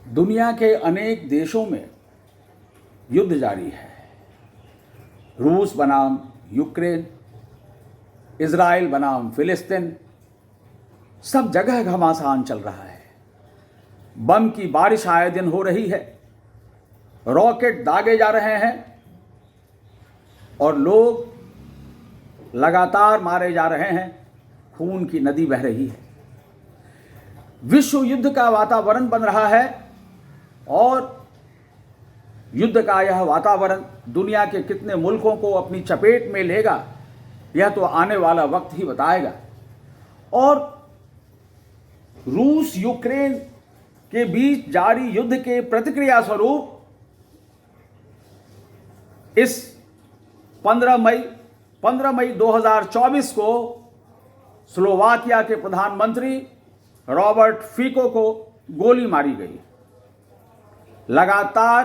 दुनिया के अनेक देशों में युद्ध जारी है। रूस बनाम यूक्रेन, इज़राइल बनाम फिलिस्तीन, सब जगह घमासान चल रहा है। बम की बारिश आए दिन हो रही है, रॉकेट दागे जा रहे हैं और लोग लगातार मारे जा रहे हैं। खून की नदी बह रही है। विश्व युद्ध का वातावरण बन रहा है और युद्ध का यह वातावरण दुनिया के कितने मुल्कों को अपनी चपेट में लेगा, यह तो आने वाला वक्त ही बताएगा। और रूस यूक्रेन के बीच जारी युद्ध के प्रतिक्रिया स्वरूप इस 15 मई 2024 को स्लोवाकिया के प्रधानमंत्री रॉबर्ट फीको को गोली मारी गई। लगातार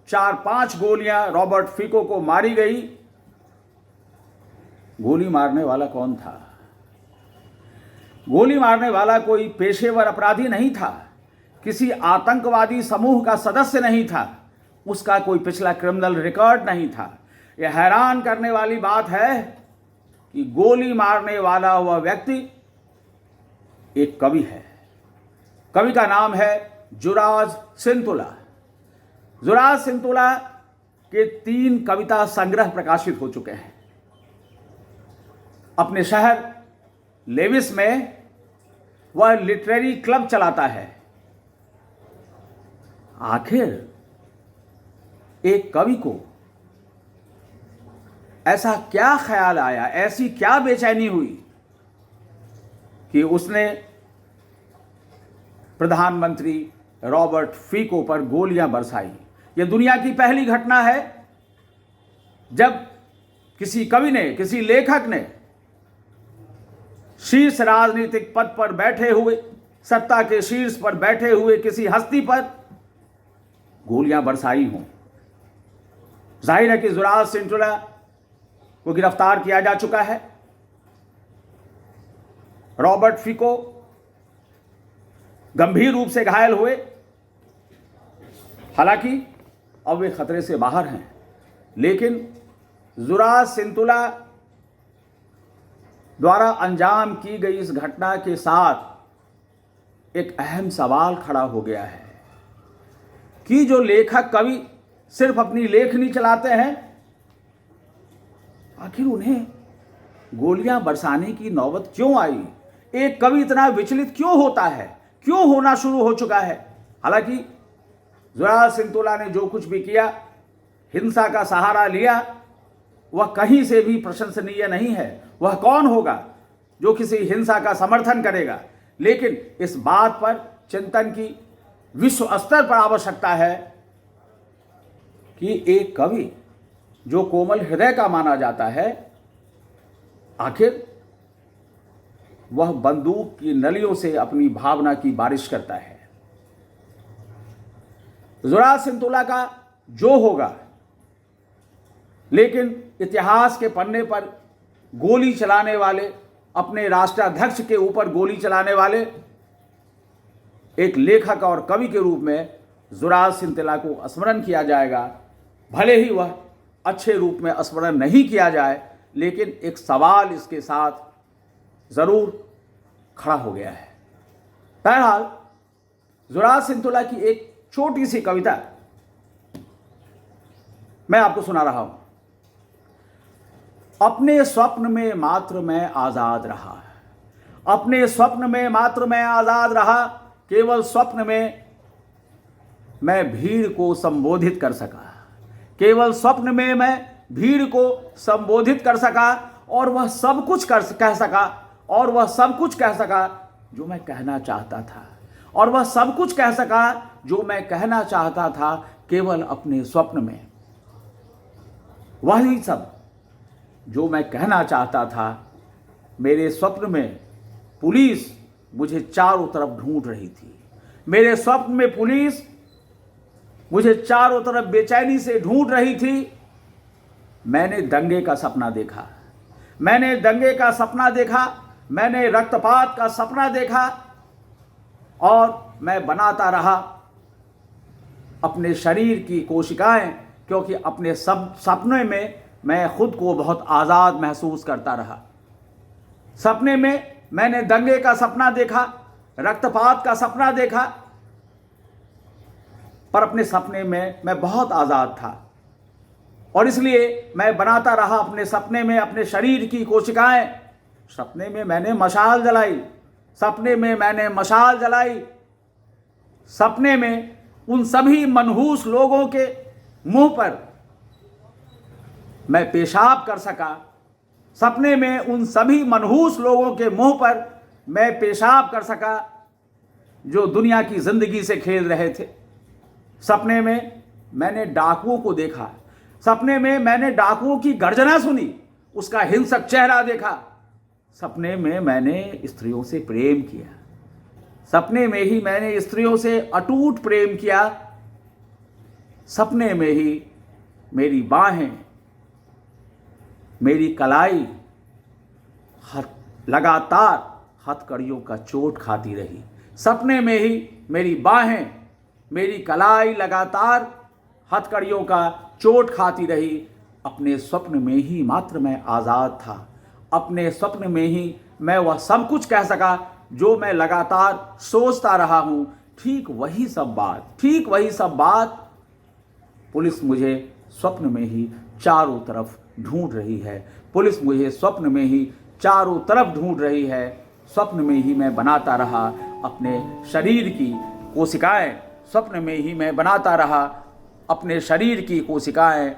4-5 गोलियां रॉबर्ट फीको को मारी गई। गोली मारने वाला कौन था? गोली मारने वाला कोई पेशेवर अपराधी नहीं था, किसी आतंकवादी समूह का सदस्य नहीं था, उसका कोई पिछला क्रिमिनल रिकॉर्ड नहीं था। यह हैरान करने वाली बात है कि गोली मारने वाला वह व्यक्ति एक कवि है। कवि का नाम है जुराज सिंतुला। जुराज सिंतुला के 3 कविता संग्रह प्रकाशित हो चुके हैं। अपने शहर लेविस में वह लिटरेरी क्लब चलाता है। आखिर एक कवि को ऐसा क्या ख्याल आया, ऐसी क्या बेचैनी हुई कि उसने प्रधानमंत्री रॉबर्ट फीको पर गोलियां बरसाई। यह दुनिया की पहली घटना है जब किसी कवि ने, किसी लेखक ने शीर्ष राजनीतिक पद पर बैठे हुए, सत्ता के शीर्ष पर बैठे हुए किसी हस्ती पर गोलियां बरसाई हों। जाहिर है कि जुराज सिंतुला को गिरफ्तार किया जा चुका है। रॉबर्ट फीको गंभीर रूप से घायल हुए, हालांकि अब वे खतरे से बाहर हैं। लेकिन जुराज सिंतुला द्वारा अंजाम की गई इस घटना के साथ एक अहम सवाल खड़ा हो गया है कि जो लेखक कवि सिर्फ अपनी लेखनी चलाते हैं, आखिर उन्हें गोलियां बरसाने की नौबत क्यों आई? एक कवि इतना विचलित क्यों होता है, क्यों होना शुरू हो चुका है? हालांकि जुराज सिंतुला ने जो कुछ भी किया, हिंसा का सहारा लिया, वह कहीं से भी प्रशंसनीय नहीं है। वह कौन होगा जो किसी हिंसा का समर्थन करेगा? लेकिन इस बात पर चिंतन की विश्व स्तर पर आवश्यकता है कि एक कवि जो कोमल हृदय का माना जाता है, आखिर वह बंदूक की नलियों से अपनी भावना की बारिश करता है। जुराज सिंतुला का जो होगा, लेकिन इतिहास के पन्ने पर गोली चलाने वाले, अपने राष्ट्राध्यक्ष के ऊपर गोली चलाने वाले एक लेखक और कवि के रूप में जुराज सिंतुला को स्मरण किया जाएगा। भले ही वह अच्छे रूप में स्मरण नहीं किया जाए, लेकिन एक सवाल इसके साथ जरूर खड़ा हो गया है। बहरहाल जुराज सिंतुला की एक छोटी सी कविता मैं आपको सुना रहा हूं। अपने स्वप्न में मात्र मैं आजाद रहा, अपने स्वप्न में मात्र मैं आजाद रहा, केवल स्वप्न में मैं भीड़ को संबोधित कर सका, केवल स्वप्न में मैं भीड़ को संबोधित कर सका और वह सब कुछ कह सका, और वह सब कुछ कह सका जो मैं कहना चाहता था, और वह सब कुछ कह सका जो मैं कहना चाहता था केवल अपने स्वप्न में। वही सब जो मैं कहना चाहता था, मेरे स्वप्न में पुलिस मुझे चारों तरफ ढूंढ रही थी। मेरे स्वप्न में पुलिस मुझे चारों तरफ बेचैनी से ढूंढ रही थी। मैंने दंगे का सपना देखा, मैंने दंगे का सपना देखा, मैंने रक्तपात का सपना देखा और मैं बनाता रहा अपने शरीर की कोशिकाएं, क्योंकि अपने सब सपने में मैं खुद को बहुत आज़ाद महसूस करता रहा। सपने में मैंने दंगे का सपना देखा, रक्तपात का सपना देखा, पर अपने सपने में मैं बहुत आज़ाद था और इसलिए मैं बनाता रहा अपने सपने में अपने शरीर की कोशिकाएं। सपने में मैंने मशाल जलाई, सपने में मैंने मशाल जलाई, सपने में उन सभी मनहूस लोगों के मुंह पर मैं पेशाब कर सका। सपने में उन सभी मनहूस लोगों के मुंह पर मैं पेशाब कर सका जो दुनिया की जिंदगी से खेल रहे थे। सपने में मैंने डाकुओं को देखा, सपने में मैंने डाकुओं की गर्जना सुनी, उसका हिंसक चेहरा देखा। सपने में मैंने स्त्रियों से प्रेम किया, सपने में ही मैंने स्त्रियों से अटूट प्रेम किया। सपने में ही मेरी बाहें, मेरी कलाई लगातार हथकड़ियों का चोट खाती रही। सपने में ही मेरी बाहें, मेरी कलाई लगातार हथकड़ियों का चोट खाती रही। अपने स्वप्न में ही मात्र मैं आज़ाद था। अपने स्वप्न में ही मैं वह सब कुछ कह सका जो मैं लगातार सोचता रहा हूँ। ठीक वही सब बात पुलिस मुझे स्वप्न में ही चारों तरफ ढूंढ रही है। पुलिस मुझे स्वप्न में ही चारों तरफ ढूंढ रही है। स्वप्न में ही मैं बनाता रहा अपने शरीर की कोशिकाएं, स्वप्न में ही मैं बनाता रहा अपने शरीर की कोशिकाएं।